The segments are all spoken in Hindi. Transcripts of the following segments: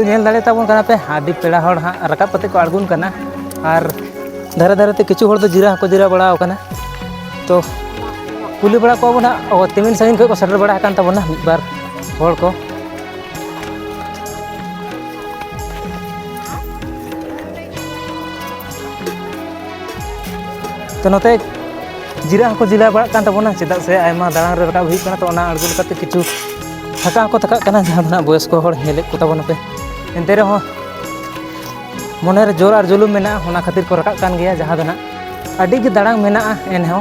तो नेल दाड़े ताबन कना पे आदि पेड़ा हड़ हाँ रकाब कते को आड़गुन कना और धारे धारे ते किछु हड़ तो जिरा को जिरा बड़ा कना तो कुली बड़ा को बना तिमिन साइन को सटर बड़ा कान ताबना मिद बार हड़ को तो नोते जिरा को जिला बड़ा कान ताबना चेदा से आयमा दालां रे रकाब हुई कना तो ओना आड़गुन कते किछु थका को थका कना जहां दना बयस को हड़ नेले को ताबना पे एनते रे हो मने रे जोर और जुलुम मेना होना खातिर को रकाब कान गया जहां दना अडी गे दाड़ांग मेना एन हो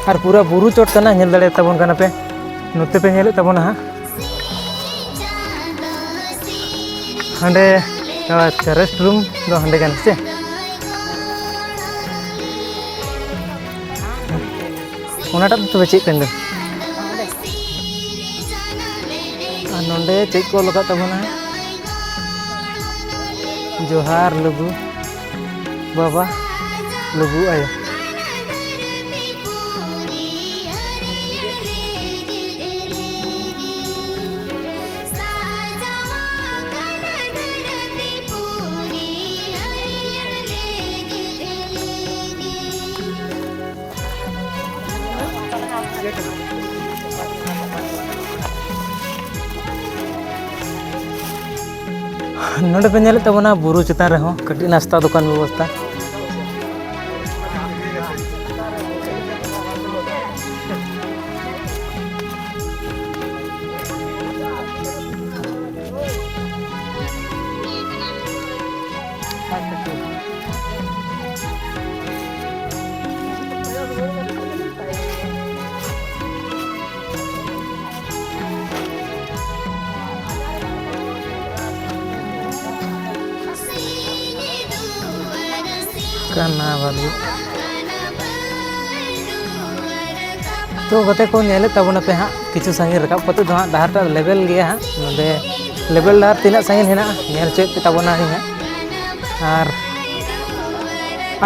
और पूरा बुरु चोट कना नेल दाड़े ताबन कना पे नोते पे नेले ताबना हा हांडे अच्छा रेस्ट रूम दो हांडे कन से ओनाटा तो चेक कन दे नोंडे चेक को लगा ताबना जोहार लुबु बाबा लुबु आयो नोंडे पे नेले ताबना बुरु चेतान रहो कटी नाश्ता दुकान व्यवस्था करना वाली तो गते को नेले ताबना पे हाँ किछु संगे रकाब कते दो हाँ दाहरटा लेवल गया हाँ नोंडे लेवल दार तीना संगे हेना नेल चेक पे ताबना ही हाँ और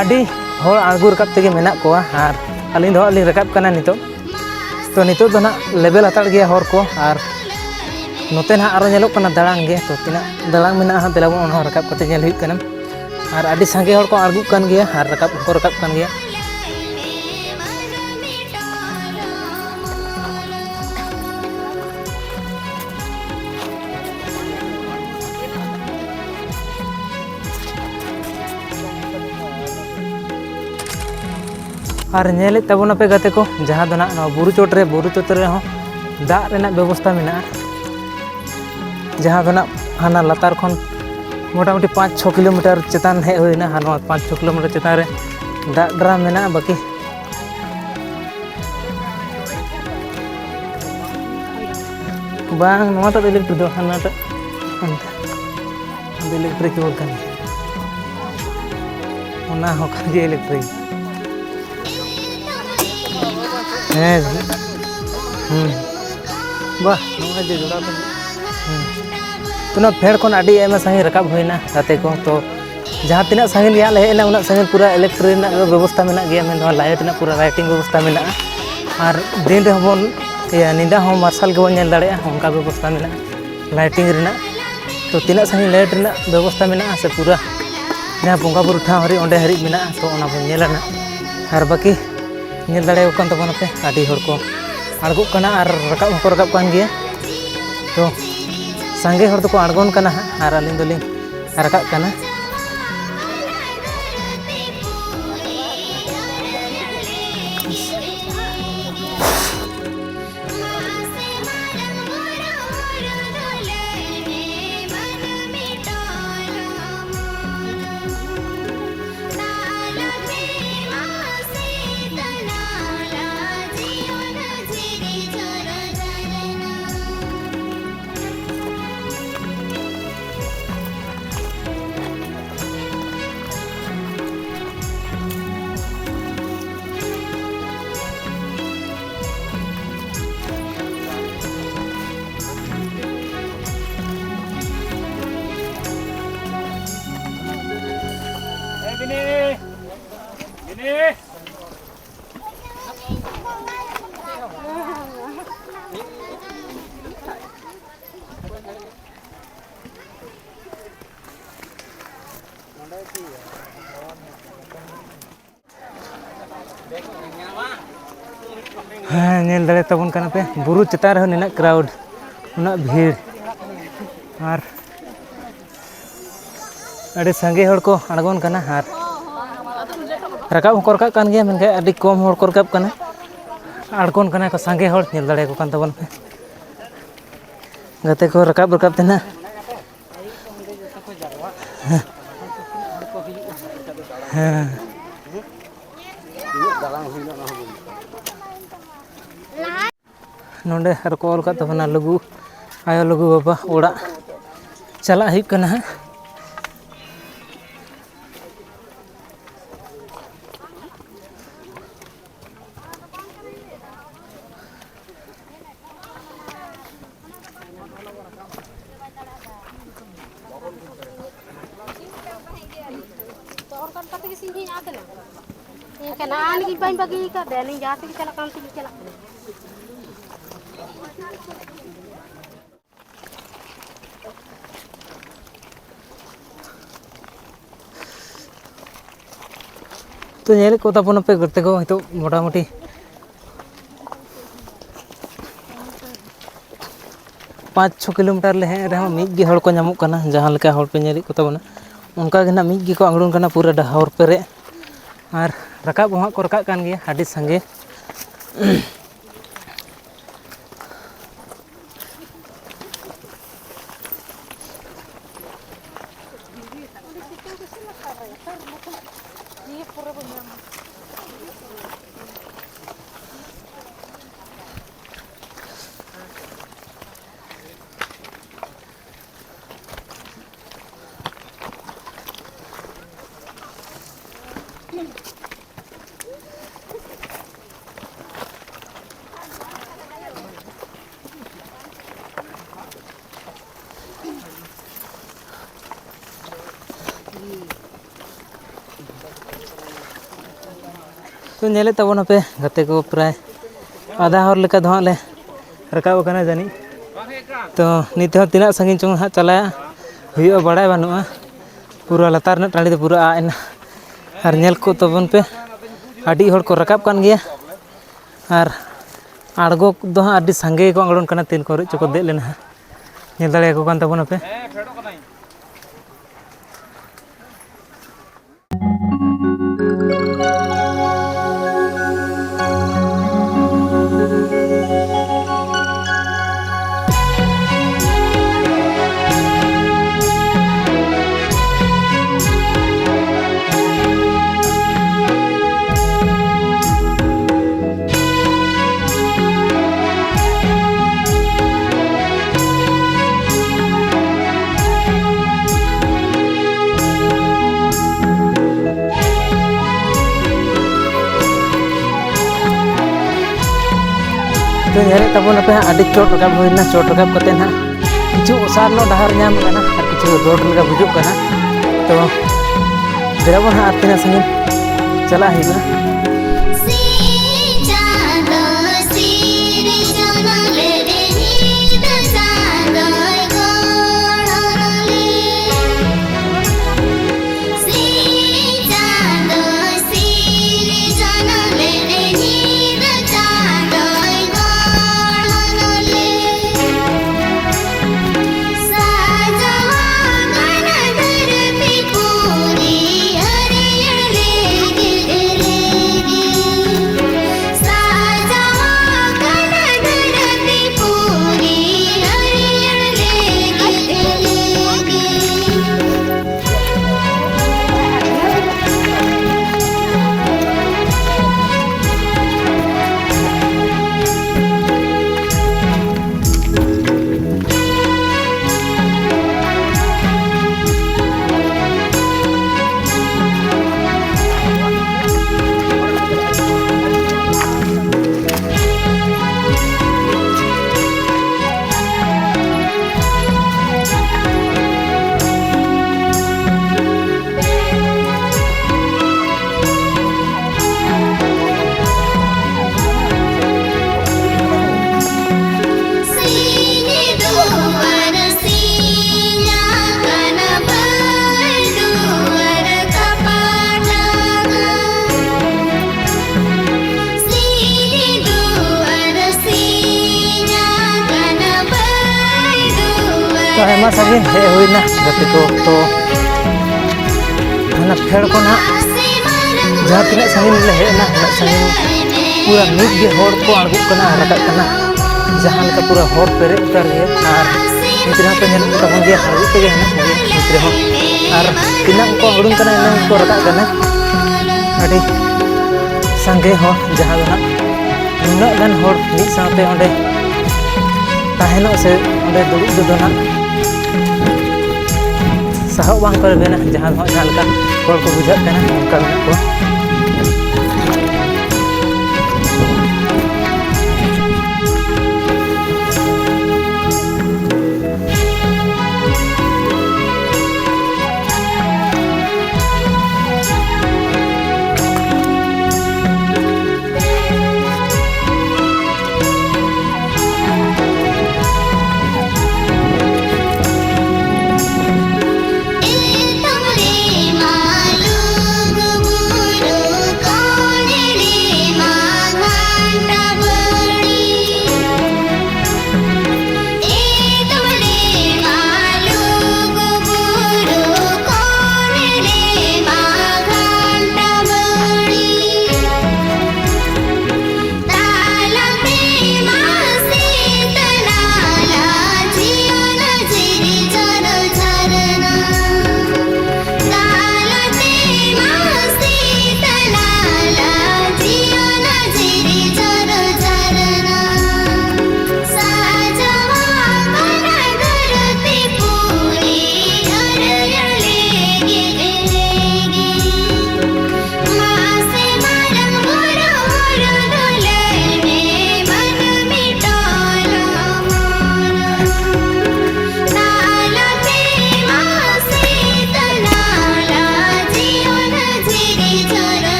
आडी हर आड़गु रकाब तेगे मेना कोआ और अलिन दो अलिन रकाब कना नितो तो नितो दो ना लेवल हताड़ गया हर को और नोते ना आरो नेलो कना दाड़ांग गे तो तीना दाड़ांग मेना हाँ तेलाबन ओना रकाब कते नेल हुई कना और आदि संगे हर को आड़गु कान गया और रकाब को रकाब कान गया और नेले ताबना पे गते को जहां दो ना बुरु चोट रे हो दाग रेना व्यवस्था मेना जहां दो ना हाना लातार खन मोटामुटी 5-6 किलोमीटर चेतान हेज होना हाँ 5-6 किलोमीटर चेतान रे दाग ड्राम मेना बाकी बांग नोटा इलेक्ट्रिक दो हानाटा इलेक्ट्रिक बोल कान ओना हो कान गे इलेक्ट्रिक वाह नोआ जे जोड़ा तो ना फेड़ को आड़ी एम संगे रकाब होना गाते को तो जहाँ तीना संगे गया हेना उना संगे पूरा इलेक्ट्रिक व्यवस्था में गया मैं लाइट ना पूरा लाइटिंग व्यवस्था में और दिन रे बन निदा हो मार्शल के बन दाड़े उनका व्यवस्था में लाइटिंग रेना तो तीना संगे लाइट रेना व्यवस्था में से पूरा जहाँ बंगा बुरु ठाव हरी ओंडे हरी में तो ओना बन नेलना और बाकी नेल दाड़े कान तबना पे आड़ी हर को आड़गु कना और रकाब को रकाब कान गया तो संगे हर को आड़गोन कना और अलिंग दोलिंग रकाब कना हाँ नेल दड़े तबन कना पे बुरु चेतान रहे निना क्राउड उना भीड़ और अड़ी संगे हड़ को अड़गोन कना और रकाब को रकाब कान गया मेनखाय अड़ी कम हड़ को रकाब कना अड़गोन कना को संगे हड़ नेल दड़े को कान तबन पे गते को रकाब रकाब तेना हाँ नोंडे हर को ऑल का तबना लघु आयो लघु बाबा ओड़ा चला हिप कना तो नेल को तपन पे करते को तो मोटामुटी 5-6 किलोमीटर ले हे रहा मिग गे हड़ को नामो कना जहां लेका हड़ पे नेल को तबना उनका गे ना मिग गे को अंगड़ोन कना पूरा डहावर पेरे और रकाब वहाँ को रकाब कान गया आदि संगे तो नेले तबन पे गते को प्राय आधा हर लेका दो ले रकाब कना जानी तो नित हो तिना संगिन चों हा चला हुयो बड़ाय बानुआ पूरा लतार न टाड़ी पूरा आना और नेल को तबन पे आडी हड़ को रकाब कान गया और आड़गो दो हा आडी संगे को अंगड़ोन कना तीन को चको दे लेना नेल दाड़े को कान तबन पे तो नेल तबन पे आडी चोट रकाब होइना चोट रकाब कते ना किछु ओसार नो डहार नाम कना और किछु रोड लगा बुजुक कना तो देराबन हा आरतिना संगिन चला हिबा आयमा सागे हे होइना गाते को तो हना फेड़ को ना जहाँ तीना सागिन ले हेना सागिन पूरा मीट गे होड़ को आगू कना रका कना जहाँ का पूरा होड़ पेरे उतार गया और मित्र पे नेल तबन गया आगू पे गया मित्र हो और तीना को हुडुन कना इन को रका कना अड़ी संगे हो जहाँ ना नुना गान होड़ मिट साथे ओंडे ताहेनो से ओंडे दुड़ुब दो ना सहब बांग कर बेना जहाँ हो जहाँ का होड़ को बुझा कना उनका को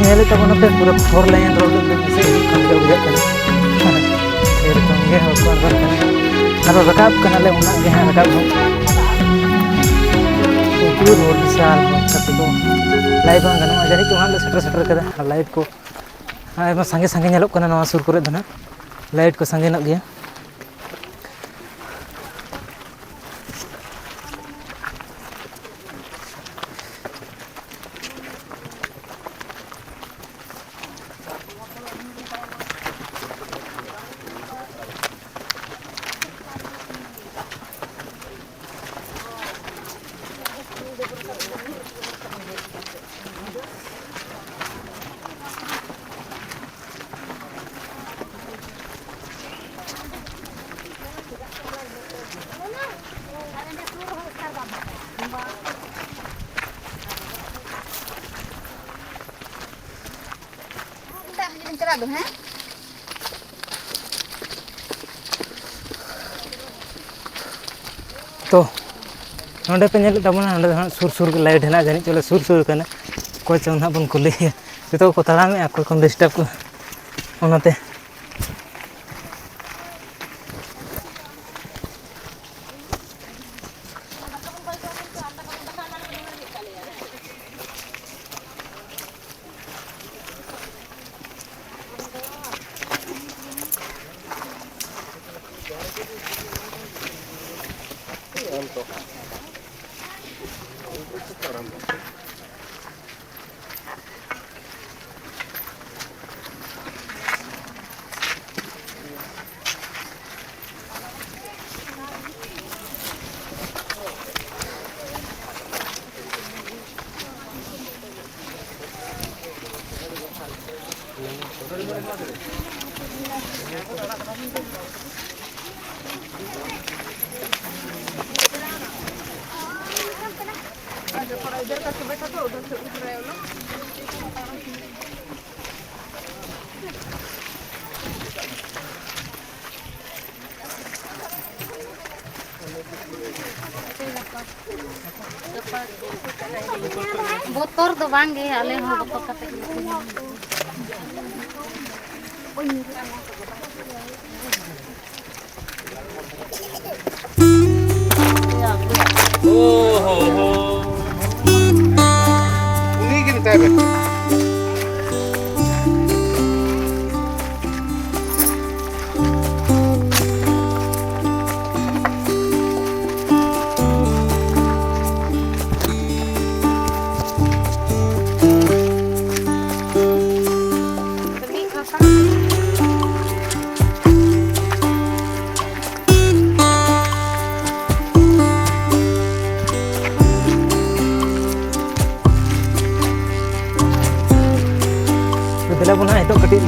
नेले तबन पे पूरा 4 लाइन रोड पे से कम के बुझा कना फिर कम के हो को अंदर कना और रकाब कना ले उना के रकाब हो पूरा रोड विशाल हो कत को लाइव बन गना जारी को हां सेटर सेटर कदा लाइट को आयमा संगे संगे नेलो कना नवा सुर करे दना लाइट को संगे न गया तो नोडे पे नेल तबना नोडे सुर सुर के लाइट है जानी चले सुर सुर कना कोई चौना बन कुली तो को तड़ा में कोई कौन डिस्टर्ब को ओनाते इधर करके बैठा तो उधर से उठ रहे हो लोग। बोतर दो बांगे आले हो बोतर कते Oh, unik ini tebe.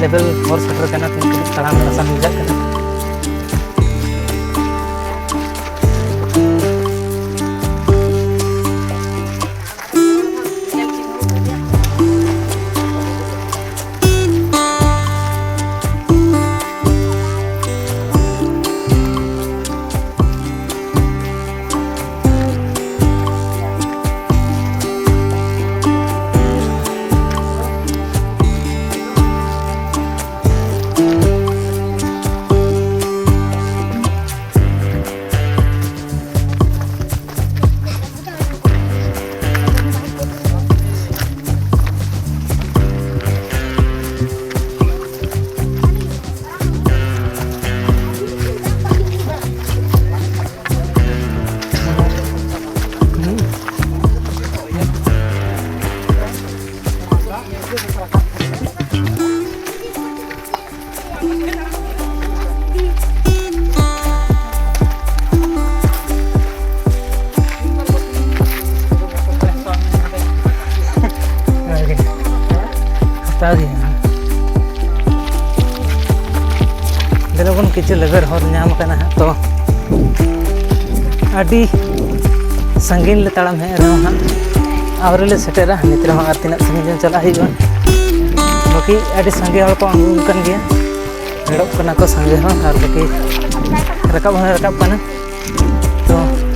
Level और सेटर करना तीन तड़ाम आसान बुझा करना देखो किचु लेवल हर नाम करना है तो अभी संगीन ले तड़म है हाँ और ले सेटेरा नितर हाँ तीना संगीन चला ही बाकी अभी संगे हर को अंगूकन गया हेड़प करना को संगे हाँ और बाकी रकाब होने रकाब करना तो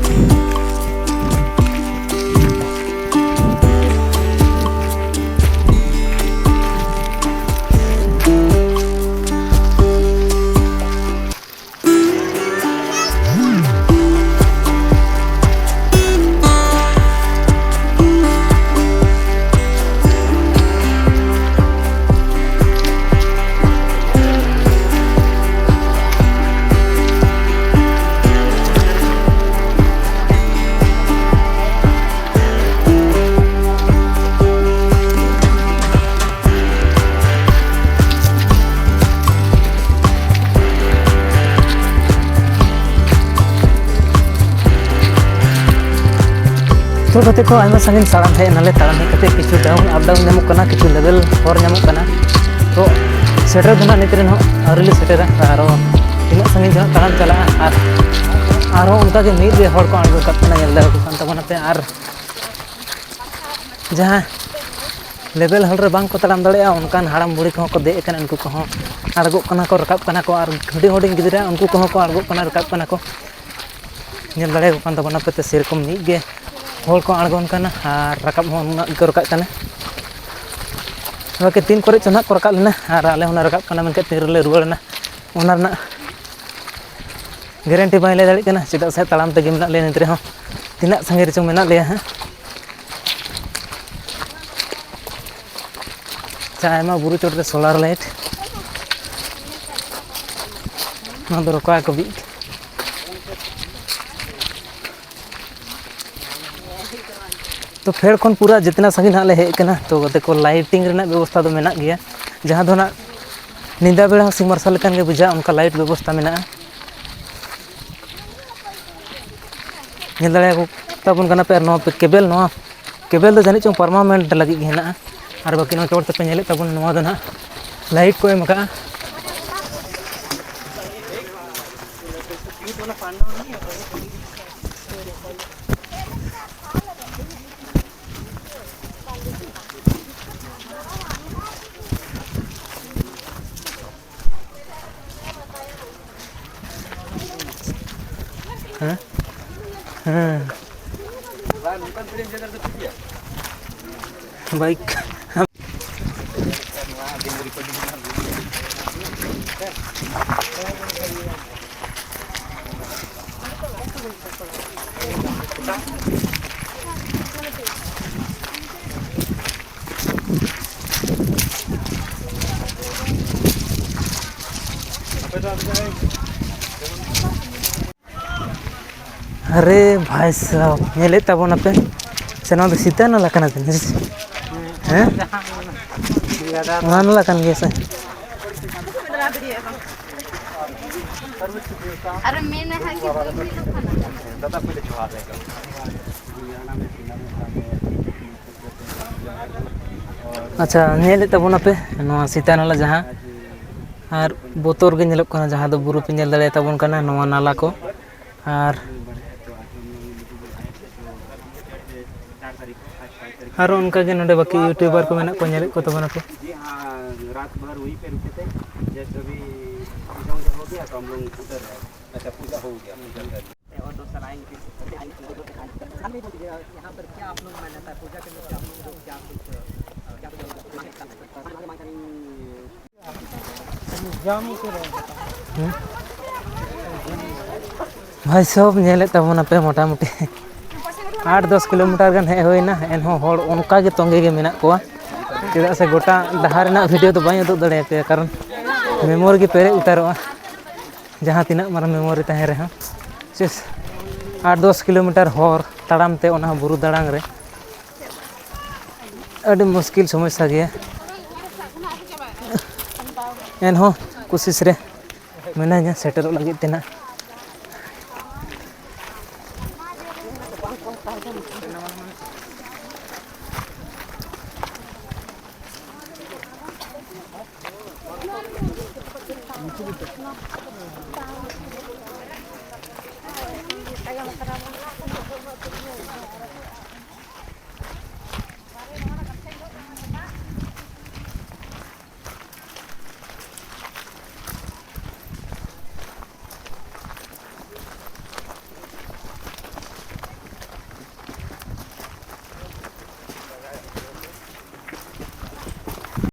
तो कते को आयमा संगीन साड़ाम है नाले ताड़ाम है कते किछु डाउन अप डाउन नामुक कना किछु लेवल और नामुक कना तो सेटर दना नितरेन हो आरली सेटरा आरो तिना संगीन जहां ताड़ाम चला आरो उनका के मीर रे हर को आगो कतना नेल दाको कान तबना पे आर जहां लेवल हल रे बांग को ताड़ाम दड़ेया उनकान हाड़ाम बुड़ी को दे कना उनको को आड़गो कना को रकाब कना को आर हुडी हुडी गिदरा उनको को आड़गो कना रकाब कना को नेल दड़े को कान तबना पे ते सेरकम मीर गे हॉल को आड़गोन करना और रकाब को रकाब करना बाकी तीन को चना को रकाब लेना और आले होना रकाब करना मनके तीन ले रुआड़ना ओना ना गारंटी बाय ले दाड़ी करना चिदा से तड़ाम ते गेम ना ले नितरे हो तीना संगे रेचो मेना ले हां चायमा बुरु चोट सोलार लाइट ना दो रका को भी तो फेड़ खन पूरा जितना संगी ना ले हेकना तो देखो लाइटिंग रेना व्यवस्था तो मेना गया जहां दो ना निंदा बेड़ा सिंग मार्शल कान के बुझा उनका लाइट व्यवस्था मेना नेल दाड़े को तबन कना पे नो केबल तो जानि चो परमानेंट लगी हेना और बाकी नो केवल पे नेले तबन नो दना लाइट को एम का बाइक अरे भाई साहब नेले तबन पे से ना सीता ना लकना हैं ना लकन गया से अरे मैंने है कि दादा पहले छुआ देगा अच्छा नेले तबन पे नो सीता नाला जहां ᱟᱨ ᱵᱚᱛᱚᱨ ᱜᱮ ᱧᱮᱞᱚᱜ ᱠᱟᱱᱟ ᱡᱟᱦᱟᱸ ᱫᱚ ᱵᱩᱨᱩ ᱯᱮ ᱧᱮᱞ ᱫᱟᱲᱮᱭᱟ ᱛᱟᱵᱚᱱ ᱠᱟᱱᱟ ᱱᱚᱣᱟ ᱱᱟᱞᱟ ᱠᱚ ᱟᱨ ᱟᱨᱚ ᱚᱱᱠᱟᱜᱮ ᱱᱚᱰᱮ ᱵᱟᱹᱠᱤ ᱤᱭᱩᱴᱩᱵᱟᱨ ᱠᱚ ᱢᱮᱱᱟᱜ ᱠᱚᱣᱟ ᱧᱮᱞᱮᱫ ᱠᱚ ᱛᱟᱵᱚᱱᱟᱯᱮ जी हाँ रात भर वहीं पे रुके थे जैसे अभी पूजा वूजा हो गया तो हम लोग उधर है अच्छा पूजा हो गया और दोस्त आएंगे यहाँ पर क्या आप लोग मान्यता है पूजा करने से आप लोग क्या भाई सब ñelet ᱛᱟᱵᱚᱱᱟᱯᱮ मोटामुटी 8-10 किलोमीटर गान हेज होइना एनहों हर उनका गे तंगे गे मेना कोआ चेदा से गोटा डहार रेना वीडियो तो बाई उदुग दाड़े पे कारण मेमोरी गे पेरे उतारोआ जहाँ तिना मारा मेमोरी तहे रहा 8-10 किलोमीटर हर ताड़ाम ते ओना बुरु दाड़ांग रे अड़ी मुश्किल समस्या गया एनहों कोशिश रे मेना सेटर लगे तेना